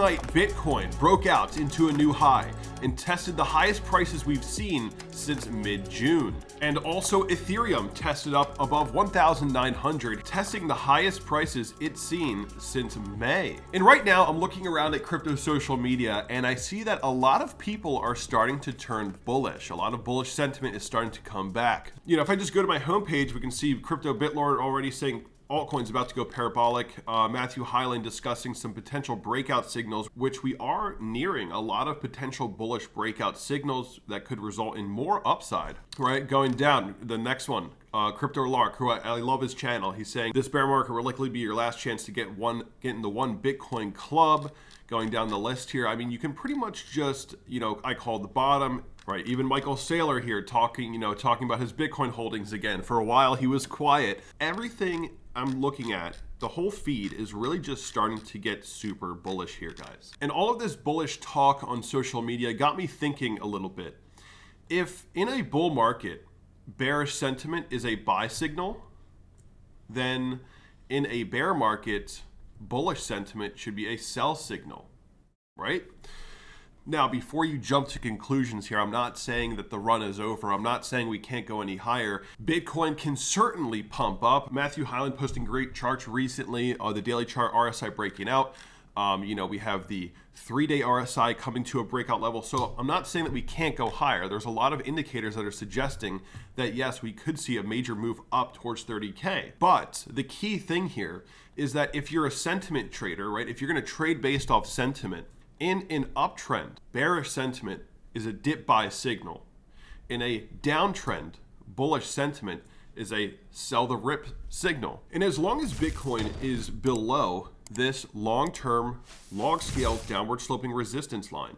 night, Bitcoin broke out into a new high and tested the highest prices we've seen since mid-June. And also Ethereum tested up above 1,900, testing the highest prices it's seen since May. And right now I'm looking around at crypto social media and I see that a lot of people are starting to turn bullish. A lot of bullish sentiment is starting to come back. If I just go to my homepage, we can see Crypto BitLord already saying altcoins about to go parabolic. Matthew Hyland discussing some potential breakout signals, which we are nearing a lot of potential bullish breakout signals that could result in more upside, right? Going down, the next one, Crypto Lark, who I love his channel. He's saying this bear market will likely be your last chance to get in the one Bitcoin club. Going down the list here, I mean, you can pretty much just, I call the bottom, right? Even Michael Saylor here talking about his Bitcoin holdings again. For a while, he was quiet. Everything I'm looking at, the whole feed is really just starting to get super bullish here, guys. And all of this bullish talk on social media got me thinking a little bit. If in a bull market, bearish sentiment is a buy signal, then in a bear market, bullish sentiment should be a sell signal, right? Now, before you jump to conclusions here, I'm not saying that the run is over. I'm not saying we can't go any higher. Bitcoin can certainly pump up. Matthew Hyland posting great charts recently, the daily chart RSI breaking out. We have the 3-day RSI coming to a breakout level. So I'm not saying that we can't go higher. There's a lot of indicators that are suggesting that, yes, we could see a major move up towards 30K. But the key thing here is that if you're a sentiment trader, right, if you're going to trade based off sentiment, in an uptrend, bearish sentiment is a dip buy signal. In a downtrend, bullish sentiment is a sell the rip signal. And as long as Bitcoin is below this long-term log scale downward sloping resistance line,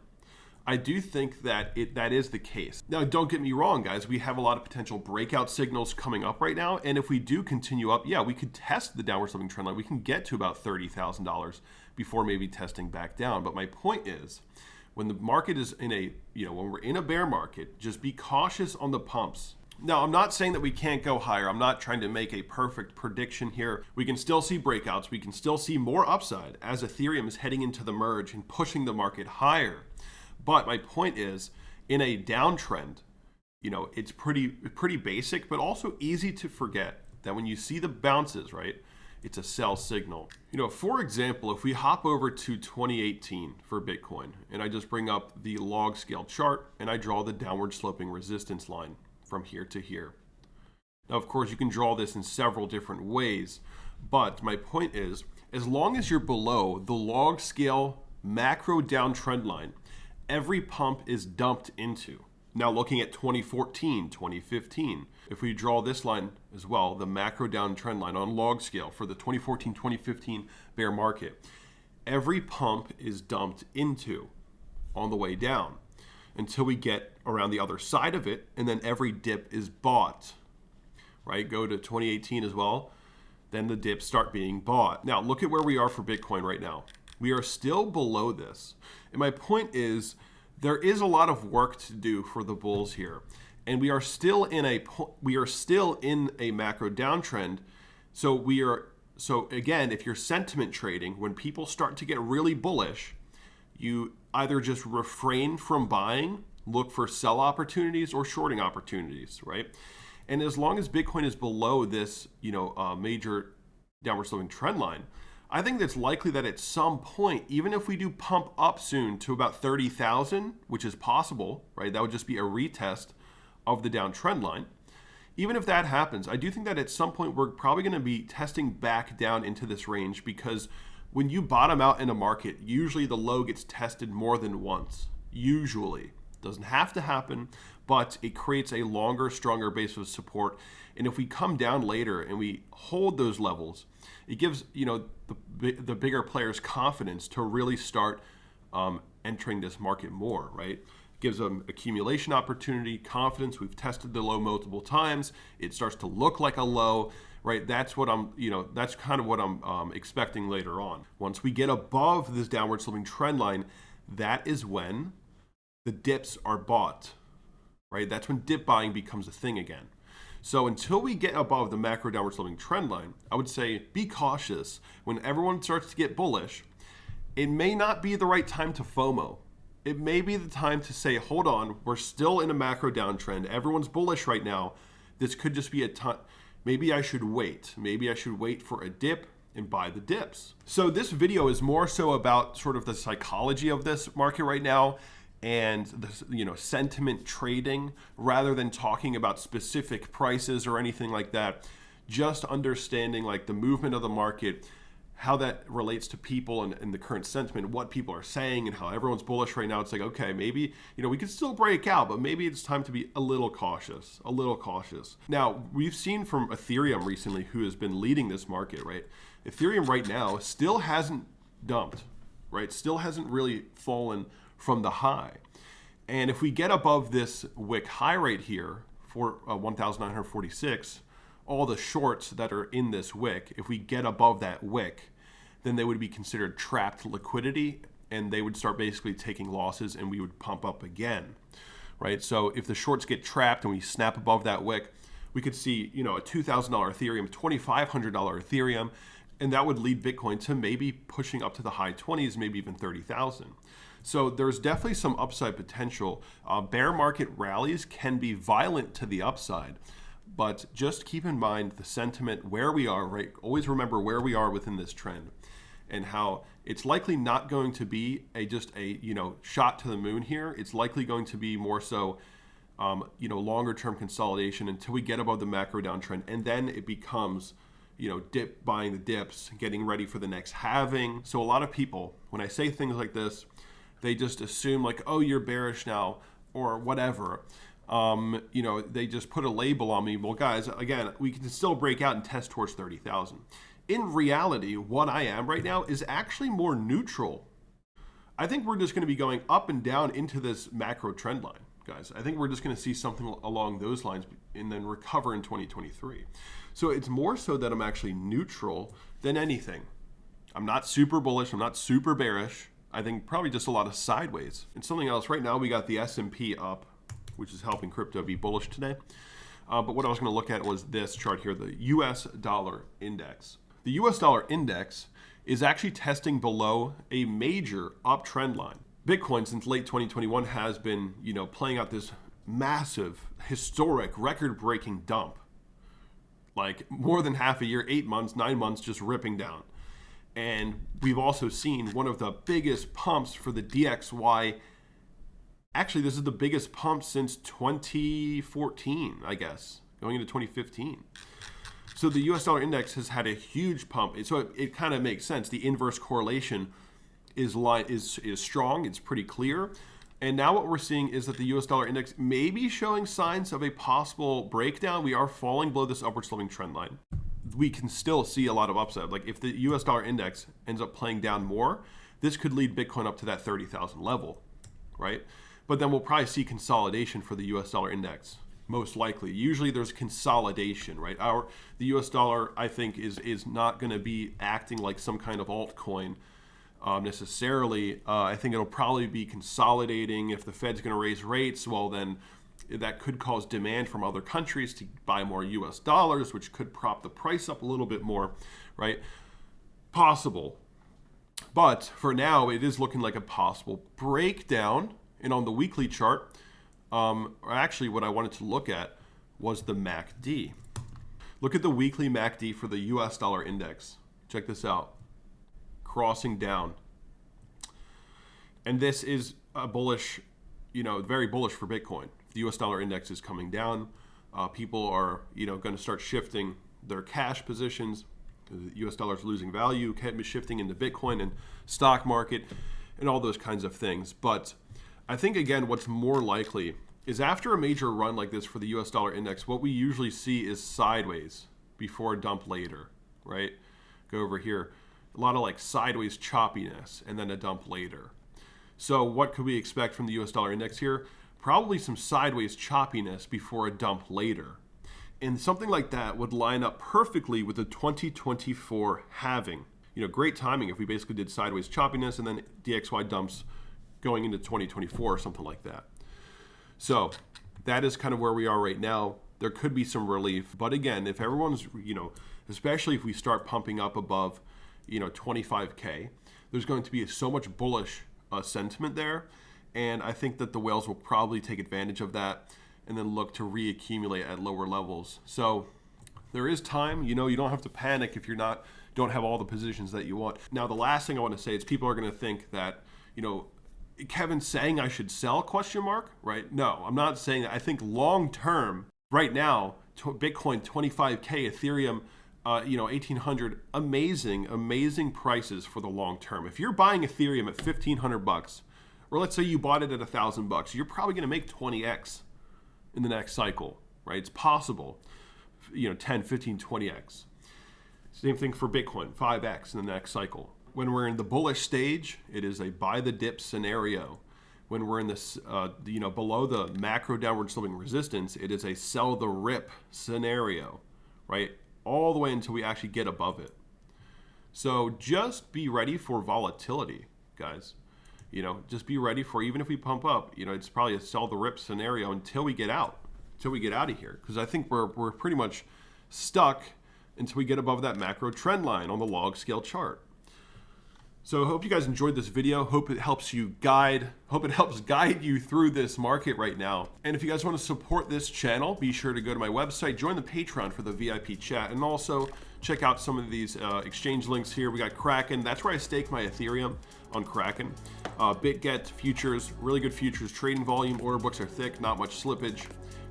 I do think that that is the case. Now, don't get me wrong, guys. We have a lot of potential breakout signals coming up right now. And if we do continue up, yeah, we could test the downward sloping trend line. We can get to about $30,000 before maybe testing back down. But my point is, when the market is in a, when we're in a bear market, just be cautious on the pumps. Now, I'm not saying that we can't go higher. I'm not trying to make a perfect prediction here. We can still see breakouts. We can still see more upside as Ethereum is heading into the merge and pushing the market higher. But my point is, in a downtrend, it's pretty basic, but also easy to forget that when you see the bounces, right, it's a sell signal. For example, if we hop over to 2018 for Bitcoin, and I just bring up the log scale chart, and I draw the downward sloping resistance line from here to here. Now, of course, you can draw this in several different ways, but my point is, as long as you're below the log scale macro downtrend line, every pump is dumped into. Now, looking at 2014, 2015, if we draw this line as well, the macro downtrend line on log scale for the 2014, 2015 bear market, every pump is dumped into on the way down until we get around the other side of it, and then every dip is bought, right? Go to 2018 as well, then the dips start being bought. Now, look at where we are for Bitcoin right now. We are still below this. And my point is, there is a lot of work to do for the bulls here. And we are still in a macro downtrend. So again, if you're sentiment trading, when people start to get really bullish, you either just refrain from buying, look for sell opportunities or shorting opportunities, right? And as long as Bitcoin is below this, major downward sloping trend line, I think it's likely that at some point, even if we do pump up soon to about 30,000, which is possible, right? That would just be a retest of the downtrend line. Even if that happens, I do think that at some point we're probably going to be testing back down into this range, because when you bottom out in a market, usually the low gets tested more than once. Usually. Doesn't have to happen, but it creates a longer, stronger base of support. And if we come down later and we hold those levels, it gives the bigger players confidence to really start entering this market more, right? Gives them accumulation opportunity, confidence. We've tested the low multiple times. It starts to look like a low, right? That's what that's kind of what I'm expecting later on. Once we get above this downward sloping trend line, that is when the dips are bought, right? That's when dip buying becomes a thing again. So until we get above the macro downward sloping trend line, I would say be cautious when everyone starts to get bullish. it may not be the right time to FOMO. It may be the time to say, hold on, we're still in a macro downtrend. Everyone's bullish right now. This could just be a time. Maybe I should wait. Maybe I should wait for a dip and buy the dips. So this video is more so about sort of the psychology of this market right now and the sentiment trading, rather than talking about specific prices or anything like that. Just understanding like the movement of the market, how that relates to people and the current sentiment, what people are saying, and how everyone's bullish right now. It's like, okay, maybe, we could still break out, but maybe it's time to be a little cautious. Now, we've seen from Ethereum recently, who has been leading this market, right? Ethereum right now still hasn't dumped, right? Still hasn't really fallen from the high. And if we get above this wick high right here for 1,946, all the shorts that are in this wick, if we get above that wick, then they would be considered trapped liquidity, and they would start basically taking losses, and we would pump up again, right? So if the shorts get trapped and we snap above that wick, we could see, a $2,000 Ethereum, $2,500 Ethereum, and that would lead Bitcoin to maybe pushing up to the high 20s, maybe even 30,000. So there's definitely some upside potential. Bear market rallies can be violent to the upside, but just keep in mind the sentiment where we are, right? Always remember where we are within this trend and how it's likely not going to be just a shot to the moon here. It's likely going to be more so longer term consolidation until we get above the macro downtrend, and then it becomes buying the dips, getting ready for the next halving. So a lot of people, when I say things like this, they just assume like, oh, you're bearish now or whatever. They just put a label on me. Well, guys, again, we can still break out and test towards 30,000. In reality, what I am right now is actually more neutral. I think we're just going to be going up and down into this macro trend line, guys. I think we're just going to see something along those lines and then recover in 2023. So it's more so that I'm actually neutral than anything. I'm not super bullish. I'm not super bearish. I think probably just a lot of sideways. And something else, right now we got the S&P up, which is helping crypto be bullish today. But what I was going to look at was this chart here, the US dollar index. The US dollar index is actually testing below a major uptrend line. Bitcoin since late 2021 has been, playing out this massive, historic, record-breaking dump. Like more than half a year, 8 months, 9 months, just ripping down. And we've also seen one of the biggest pumps for the DXY. Actually, this is the biggest pump since 2014, I guess, going into 2015. So the US dollar index has had a huge pump. So it kind of makes sense. The inverse correlation is strong. It's pretty clear. And now what we're seeing is that the US dollar index may be showing signs of a possible breakdown. We are falling below this upward sloping trend line. We can still see a lot of upside. Like if the US dollar index ends up playing down more, this could lead Bitcoin up to that 30,000 level, right? But then we'll probably see consolidation for the US dollar index, most likely. Usually there's consolidation, right? The US dollar, I think, is not going to be acting like some kind of altcoin necessarily. I think it'll probably be consolidating. If the Fed's going to raise rates, well then that could cause demand from other countries to buy more US dollars, which could prop the price up a little bit more, right? Possible. But for now, it is looking like a possible breakdown. And on the weekly chart, actually what I wanted to look at was the MACD. Look at the weekly MACD for the US dollar index. Check this out. Crossing down. And this is a bullish, very bullish for Bitcoin. The US dollar index is coming down. People are, going to start shifting their cash positions. The US dollar is losing value, shifting into Bitcoin and stock market and all those kinds of things. But I think, again, what's more likely is after a major run like this for the US dollar index, what we usually see is sideways before a dump later, right? Go over here. A lot of like sideways choppiness and then a dump later. So what could we expect from the US dollar index here? Probably some sideways choppiness before a dump later. And something like that would line up perfectly with the 2024 halving. Great timing if we basically did sideways choppiness and then DXY dumps going into 2024 or something like that. So that is kind of where we are right now. There could be some relief. But again, if everyone's, especially if we start pumping up above, 25K, there's going to be so much bullish sentiment there. And I think that the whales will probably take advantage of that and then look to reaccumulate at lower levels. So there is time. You know, you don't have to panic if you're don't have all the positions that you want. Now, the last thing I want to say is people are going to think that, you know, Kevin's saying I should sell, question mark, right? No, I'm not saying that. I think long term, right now, Bitcoin 25K, Ethereum, 1800, amazing prices for the long term. If you're buying Ethereum at $1,500, or let's say you bought it at $1,000, you're probably going to make 20x in the next cycle, right? It's possible, 10, 15, 20x. Same thing for Bitcoin, 5x in the next cycle. When we're in the bullish stage, it is a buy the dip scenario. When we're in this, below the macro downward sloping resistance, it is a sell the rip scenario, right? All the way until we actually get above it. So just be ready for volatility, guys. Just be ready for, even if we pump up, it's probably a sell the rip scenario until we get out of here. Because I think we're pretty much stuck until we get above that macro trend line on the log scale chart. So I hope you guys enjoyed this video. Hope it helps guide you through this market right now. And if you guys want to support this channel, be sure to go to my website, join the Patreon for the VIP chat, and also check out some of these exchange links here. We got Kraken. That's where I stake my Ethereum, on Kraken. BitGet futures, really good futures trading volume. Order books are thick, not much slippage.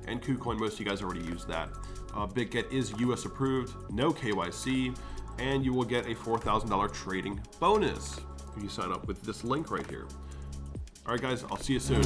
And KuCoin, most of you guys already use that. BitGet is US approved, no KYC. And you will get a $4,000 trading bonus if you sign up with this link right here. All right, guys, I'll see you soon.